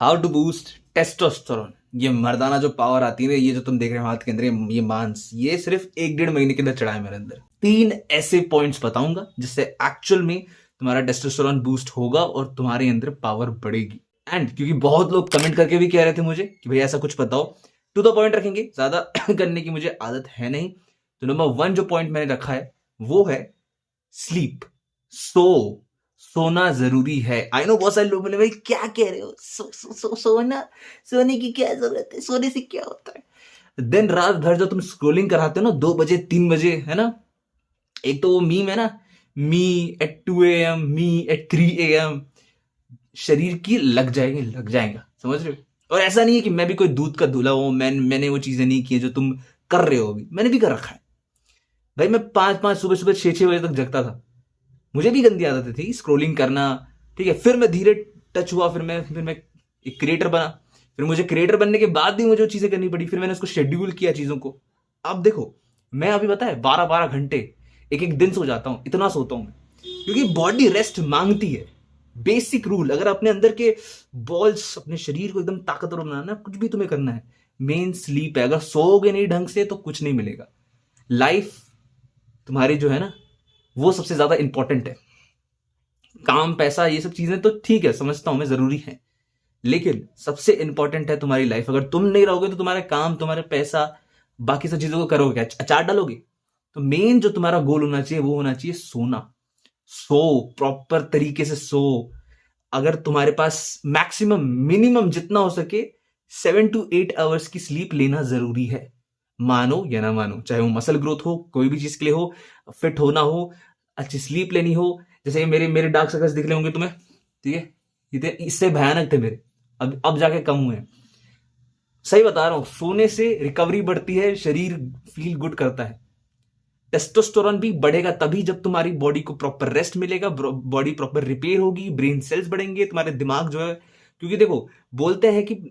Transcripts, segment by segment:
How to boost testosterone. ये मर्दाना जो power आती है ना, ये जो तुम देख रहे हो हाथ के अंदर, ये मांस, ये सिर्फ 1-1.5 महीने के अंदर चढ़ा है मेरे अंदर। 3 ऐसे पॉइंट्स बताऊंगा जिससे एक्चुअल में तुम्हारा टेस्टोस्टेरोन बूस्ट होगा और तुम्हारे अंदर पावर बढ़ेगी। एंड क्योंकि बहुत लोग कमेंट करके भी कह रहे थे मुझे कि भैया ऐसा कुछ बताओ, टू द पॉइंट रखेंगे, ज्यादा करने की मुझे आदत है नहीं। तो नंबर 1 जो पॉइंट मैंने रखा है वो है स्लीप। सोना जरूरी है। आई नो बहुत सारे लोग बोले भाई क्या कह रहे हो, सोना, सोने की क्या जरूरत है, सोने से क्या होता है। दिन रात भर जो तुम स्क्रोलिंग कराते हो ना 2 बजे 3 बजे, है ना, एक तो वो मीम है ना, me at 2 AM, me at 3 AM, शरीर की लग जाएगा, समझ रहे हो। और ऐसा नहीं है कि मैं भी कोई दूध का धुला हूं, मैंने वो चीजें नहीं की जो तुम कर रहे हो, अभी मैंने भी कर रखा है भाई। मैं 5-5 सुबह सुबह 6-6 बजे तक जगता था, मुझे भी गंदी आदतें थी, स्क्रोलिंग करना, ठीक है। फिर मैं धीरे टच हुआ, फिर मैं एक क्रिएटर बना। फिर मुझे क्रिएटर बनने के बाद भी मुझे चीजें करनी पड़ी, फिर मैंने उसको शेड्यूल किया चीजों को। अब देखो, मैं अभी पता है 12-12 घंटे एक एक दिन सो जाता हूं, इतना सोता हूं मैं, क्योंकि बॉडी रेस्ट मांगती है। बेसिक रूल, अगर अपने अंदर के बॉल्स, अपने शरीर को एकदम ताकतवर बनाना, कुछ भी तुम्हें करना है, मेन स्लीप है। अगर सोओगे नहीं ढंग से तो कुछ नहीं मिलेगा। लाइफ तुम्हारी जो है ना, वो सबसे ज्यादा इंपॉर्टेंट है। काम पैसा ये सब चीजें तो ठीक है, समझता हूं मैं, जरूरी है, लेकिन सबसे इंपॉर्टेंट है तुम्हारी लाइफ। अगर तुम नहीं रहोगे तो तुम्हारे काम, तुम्हारे पैसा, बाकी सब चीजों को करोगे क्या, अचार डालोगे। तो मेन जो तुम्हारा गोल होना चाहिए वो होना चाहिए सोना। सो, प्रॉपर तरीके से सो। अगर तुम्हारे पास मैक्सिमम, मिनिमम जितना हो सके 7 to 8 आवर्स की स्लीप लेना जरूरी है। मानो या ना मानो, चाहे वो मसल ग्रोथ हो, कोई भी चीज के लिए हो, फिट होना हो, अच्छी स्लीप लेनी हो। जैसे मेरे मेरे डार्क सर्कल्स दिख रहे होंगे तुम्हें, ठीक है, ये इससे भयानक थे मेरे, अब जाके कम हुए हैं। सही बता रहा हूं, सोने से रिकवरी बढ़ती है, शरीर फील गुड करता है। टेस्टोस्टेरोन भी बढ़ेगा तभी जब तुम्हारी बॉडी को प्रॉपर रेस्ट मिलेगा, बॉडी प्रॉपर रिपेयर होगी, ब्रेन सेल्स बढ़ेंगे, तुम्हारे दिमाग जो है, क्योंकि देखो, बोलते हैं कि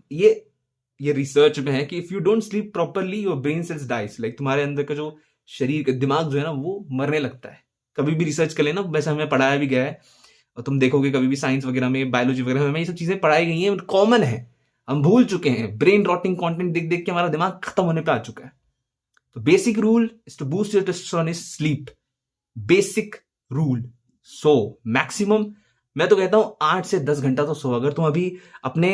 ये रिसर्च में है कि if you don't sleep properly your brain cells dice, like तुम्हारे अंदर का जो शरीर का दिमाग जो है ना वो मरने लगता है। कभी भी रिसर्च कर लेना, वैसे हमें पढ़ाया भी गया है, और तुम देखोगे कभी भी साइंस वगैरह में, बायोलॉजी वगैरह में, हमें ये सब चीजें पढ़ाई गई हैं, कॉमन है, हम भूल चुके हैं। ब्रेन रॉटिंग कंटेंट देख देख के हमारा दिमाग खत्म होने पे आ चुका है। तो basic rule is to boost your testosterone is sleep. Basic rule. So maximum, मैं तो कहता हूं 8 से 10 घंटा तो सो। अगर तुम अभी अपने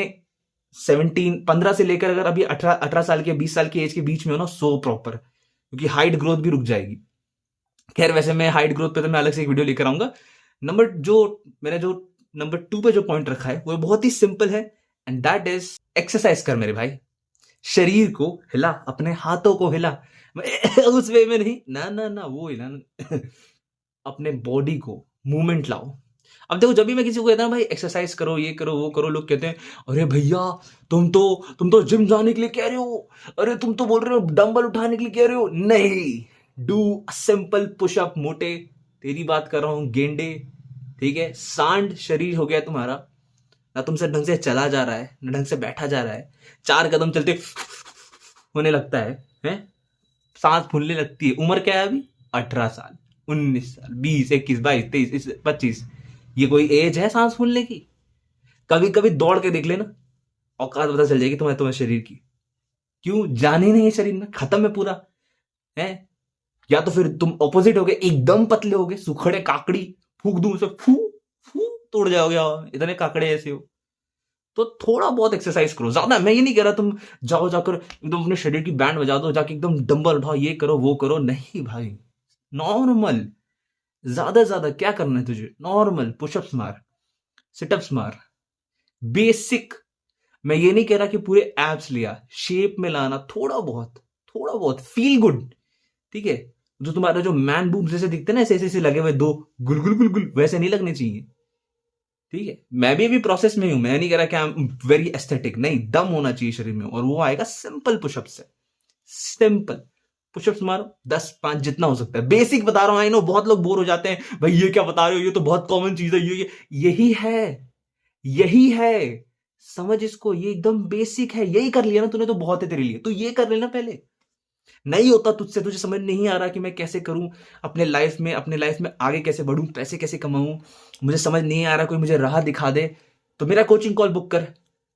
15 से लेकर अगर अभी 18 साल के 20 साल की एज के बीच में हो ना, सो प्रॉपर, क्योंकि हाइट ग्रोथ भी रुक जाएगी। खैर वैसे मैं हाइट ग्रोथ पे तो मैं अलग से एक वीडियो लेकर आऊंगा। मैंने जो नंबर 2 पे जो पॉइंट रखा है वो बहुत ही सिंपल है, एंड दैट इज एक्सरसाइज कर मेरे भाई। शरीर को हिला, अपने हाथों को हिला, उस वे में नहीं, ना ना ना, वो हिला अपने बॉडी को मूवमेंट लाओ। अब देखो, जब भी मैं किसी को कहता हूं भाई एक्सरसाइज करो, ये करो, वो करो, लोग कहते हैं अरे भैया तुम तो जिम जाने के लिए कह रहे हो, अरे तुम तो बोल रहे हो डंबल उठाने के लिए कह रहे हो। नहीं, डू सिंपल पुशअप। मोटे, तेरी बात कर रहा हूं, गेंडे, ठीक है, सांड शरीर हो गया तुम्हारा, ना तुमसे ढंग से चला जा रहा है, ना ढंग से बैठा जा रहा है, 4 कदम चलते होने लगता है, सांस फूलने लगती है। उम्र क्या है अभी, 18 साल, 19 साल, 20, 21, 22, 23, 25, ये कोई एज है सांस फूलने की। कभी कभी दौड़ के देख लेना, औकात पता चल जाएगी तुम्हारे शरीर की। क्यों, जाने नहीं है शरीर में, खत्म है पूरा, है। या तो फिर तुम ऑपोजिट हो गए, एकदम पतले हो गए, सुखड़े काकड़ी, फूक दूं से फू फू तोड़ जाओगे, इतने काकड़े ऐसे हो। तो थोड़ा बहुत एक्सरसाइज करो, ज्यादा मैं ये नहीं कह रहा तुम जाओ जाकर एकदम अपने शरीर की बैंड बजा दो, जाके एकदम डंबल उठाओ, ये करो वो करो, नहीं भाई। नॉर्मल, ज्यादा ज्यादा क्या करना है तुझे, नॉर्मल पुशअप्स मार, सिटअप्स मार, बेसिक। मैं ये नहीं कह रहा कि पूरे एब्स लिया, शेप में लाना, थोड़ा बहुत फील गुड, ठीक है। जो तुम्हारा जो मैन बूब्स जैसे दिखते हैं ना, ऐसे ऐसे लगे हुए दो, गुल गुल गुल गुल, वैसे नहीं लगने चाहिए, ठीक है। मैं भी अभी प्रोसेस में हूं, मैं नहीं कह रहा कि वेरी एस्थेटिक, नहीं, दम होना चाहिए शरीर में, और वो आएगा सिंपल पुशअप से। सिंपल पुशअप्स मारो, 10-5 जितना हो सकता है, बेसिक बता रहा हूं। आई नो बहुत लोग बोर हो जाते हैं, भाई ये क्या बता रहे हो, ये तो बहुत कॉमन चीज है, यही है, समझ इसको, ये एकदम बेसिक है। यही कर लिया ना तूने तो बहुत है तेरे लिए, तो ये कर लेना पहले। नहीं होता तुझसे, तुझे समझ नहीं आ रहा कि मैं कैसे करूं अपने लाइफ में आगे कैसे बढ़ूं, पैसे कैसे कमाऊं, मुझे समझ नहीं आ रहा, कोई मुझे राह दिखा दे, तो मेरा कोचिंग कॉल बुक कर।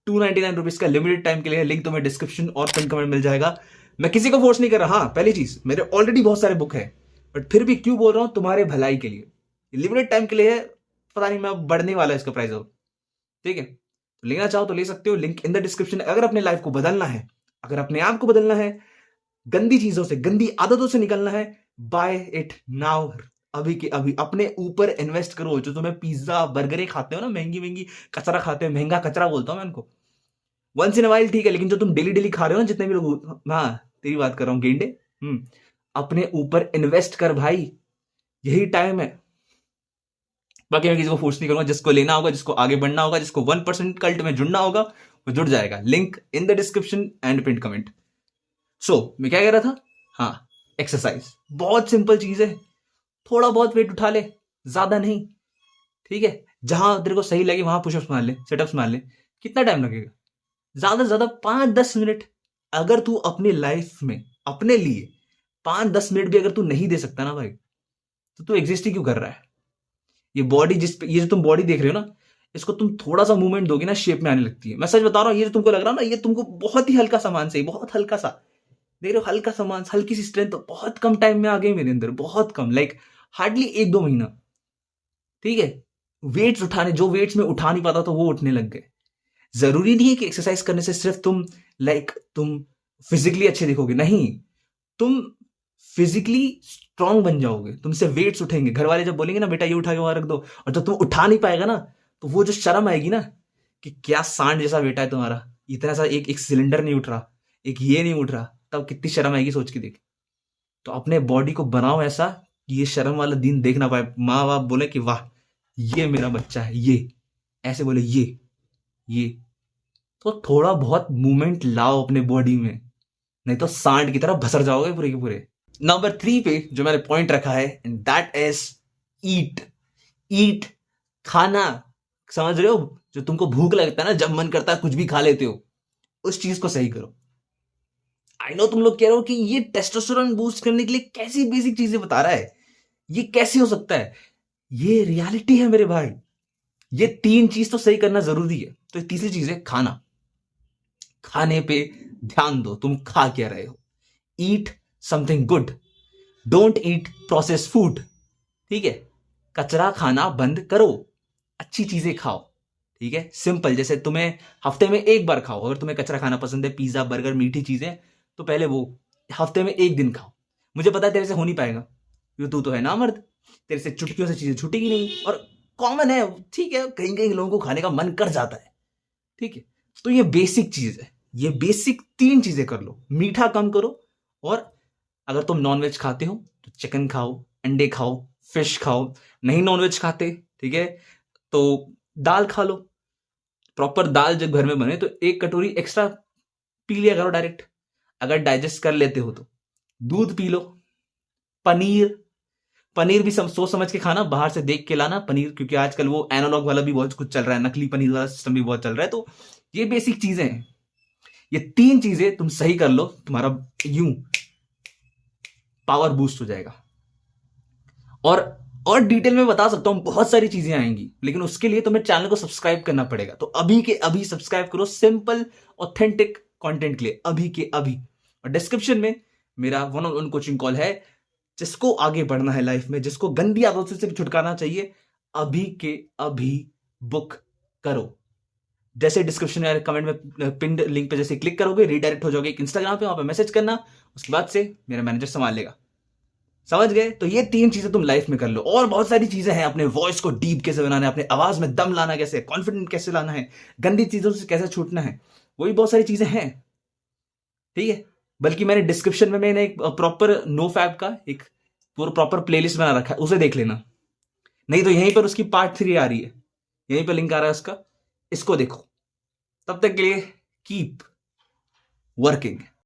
₹299 का लिमिटेड टाइम के लिए है। लिंक तुम्हें डिस्क्रिप्शन और पिन कमेंट मिल जाएगा। मैं किसी को फोर्स नहीं कर रहा। हाँ, पहली चीज, मेरे ऑलरेडी बहुत सारे बुक है, बट फिर भी क्यों बोल रहा हूं, तुम्हारे भलाई के लिए। लिमिटेड टाइम के लिए है, पता नहीं मैं बढ़ने वाला है इसका प्राइस अब। ठीक है, तो लेना चाहो तो ले सकते हो, लिंक इन द डिस्क्रिप्शन। अगर अपने लाइफ को बदलना है, अगर अपने आप को बदलना है, गंदी चीजों से, गंदी आदतों से निकलना है, बाय इट नाउ। अभी के अभी अपने ऊपर इन्वेस्ट करो। जो तुम्हें पिज्जा बर्गरें खाते हो ना, महंगी महंगी कचरा खाते हो, महंगा कचरा बोलता हूं मैं उनको, वंस इन वाइल ठीक है, लेकिन जो तुम डेली डेली खा रहे हो ना, जितने भी लोग, हाँ तेरी बात कर रहा हूं गेंडे, अपने ऊपर इन्वेस्ट कर भाई, यही टाइम है। बाकी मैं किसी को फोर्स नहीं करूंगा। जिसको लेना होगा, जिसको आगे बढ़ना होगा, जिसको 1% कल्ट में जुड़ना होगा, वो जुड़ जाएगा। Link in the description and pin comment. So मैं क्या कह रहा था, हाँ, एक्सरसाइज बहुत सिंपल चीज है। थोड़ा बहुत वेट उठा ले, ज्यादा नहीं, ठीक है। जहां तेरे को सही लगे वहां पुशअप्स मार ले, सेटअप्स मार ले। कितना टाइम लगेगा, ज्यादा से ज्यादा 5-10 मिनट। अगर तू अपनी लाइफ में अपने लिए 5-10 मिनट भी अगर तू नहीं दे सकता ना भाई, तो तू एग्जिस्ट ही क्यों कर रहा है। ये बॉडी ये जो तुम बॉडी देख रहे हो ना, इसको तुम थोड़ा सा मूवमेंट दोगे ना, शेप में आने लगती है। मैं सच बता रहा हूँ, ये जो तुमको लग रहा है ना, ये तुमको बहुत ही हल्का सामान से, बहुत हल्का सा देख रहे हो, हल्का सामान, हल्की सी स्ट्रेंथ, तो बहुत कम टाइम में आ गई मेरे अंदर, बहुत कम, लाइक हार्डली 1-2 महीना। ठीक है, वेट्स उठाने, जो वेट्स में उठा नहीं पाता तो वो उठने लग गए। जरूरी नहीं है कि एक्सरसाइज करने से सिर्फ तुम फिजिकली अच्छे दिखोगे, नहीं, तुम फिजिकली स्ट्रांग बन जाओगे, तुमसे वेट्स उठेंगे। घर वाले जब बोलेंगे ना, बेटा ये उठा के वहां रख दो, और जब तुम उठा नहीं पाएगा ना, तो वो जो शर्म आएगी ना, कि क्या सांड जैसा बेटा है तुम्हारा, इतना सा एक एक सिलेंडर नहीं उठ रहा, एक ये नहीं उठ रहा, तब कितनी शर्म आएगी, सोच के देख। तो अपने बॉडी को बनाओ ऐसा कि ये शर्म वाला दिन देख ना पाए, माँ बाप बोले कि वाह ये मेरा बच्चा है, ये ऐसे बोले, ये तो थोड़ा बहुत मूवमेंट लाओ अपने बॉडी में, नहीं तो सांड की तरह भसर जाओगे पूरे के पूरे। नंबर 3 पे जो मैंने पॉइंट रखा है, एंड दैट इज ईट। खाना, समझ रहे हो, जो तुमको भूख लगता है ना, जब मन करता है कुछ भी खा लेते हो, उस चीज को सही करो। आई नो तुम लोग कह रहे हो कि ये टेस्टोस्टेरोन बूस्ट करने के लिए कैसी बेसिक चीजें बता रहा है, ये कैसे हो सकता है। ये रियलिटी है मेरे भाई। ये 3 चीज तो सही करना जरूरी है। तो तीसरी चीज है खाना। खाने पे ध्यान दो, तुम खा क्या रहे हो। Eat something good, don't eat process food. ठीक है, कचरा खाना बंद करो, अच्छी चीजें खाओ। ठीक है, सिंपल, जैसे तुम्हें हफ्ते में 1 बार खाओ। अगर तुम्हें कचरा खाना पसंद है, पिज्जा बर्गर मीठी चीजें, तो पहले वो हफ्ते में 1 दिन खाओ। मुझे पता है तेरे से हो नहीं पाएगा, क्योंकि तू तो है ना मर्द, तेरे से चुटकियों से चीजें छूटेगी नहीं, और कॉमन है। ठीक है, कहीं कहीं लोगों को खाने का मन कर जाता है। ठीक है, तो ये बेसिक चीज है, ये बेसिक 3 चीजें कर लो। मीठा कम करो, और अगर तुम नॉनवेज खाते हो तो चिकन खाओ, अंडे खाओ, फिश खाओ। नहीं नॉनवेज खाते, ठीक है, तो दाल खा लो। प्रॉपर दाल जब घर में बने तो 1 कटोरी एक्स्ट्रा पी लिया करो डायरेक्ट, अगर डाइजेस्ट कर लेते हो तो। दूध पी लो। पनीर भी सोच समझ के खाना, बाहर से देख के लाना पनीर, क्योंकि आजकल वो एनालॉग वाला भी बहुत कुछ चल रहा है, नकली पनीर वाला सिस्टम भी बहुत चल रहा है। तो ये बेसिक चीजें हैं, ये 3 चीजें तुम सही कर लो, तुम्हारा यूं पावर बूस्ट हो जाएगा। और डिटेल में बता सकता हूं, बहुत सारी चीजें आएंगी, लेकिन उसके लिए तुम्हें चैनल को सब्सक्राइब करना पड़ेगा। तो अभी के अभी सब्सक्राइब करो, सिंपल ऑथेंटिक कंटेंट के लिए, अभी के अभी। और डिस्क्रिप्शन में मेरा 1-on-1 कोचिंग कॉल है। जिसको आगे बढ़ना है लाइफ में, जिसको गंदी आदतों से छुटकारा चाहिए, अभी के अभी बुक करो। जैसे डिस्क्रिप्शन या कमेंट में पिन लिंक पे जैसे क्लिक करोगे, रीडायरेक्ट हो जाओगे इंस्टाग्राम पे, वहां पे मैसेज करना, उसके बाद से मेरा मैनेजर संभाल लेगा। समझ गए। तो ये 3 चीजें तुम लाइफ में कर लो। और बहुत सारी चीजें हैं, अपने वॉइस को डीप कैसे बनाना है, अपने आवाज में दम लाना कैसे, कॉन्फिडेंट कैसे लाना है, गंदी चीजों से कैसे छूटना है, वो भी बहुत सारी चीजें हैं। ठीक है, बल्कि मैंने डिस्क्रिप्शन में मैंने एक प्रॉपर नो फैब का एक पूरा प्रॉपर प्लेलिस्ट बना रखा है, उसे देख लेना। नहीं तो यहीं पर उसकी पार्ट 3 आ रही है, यहीं पर लिंक आ रहा है उसका, इसको देखो। तब तक के लिए कीप वर्किंग।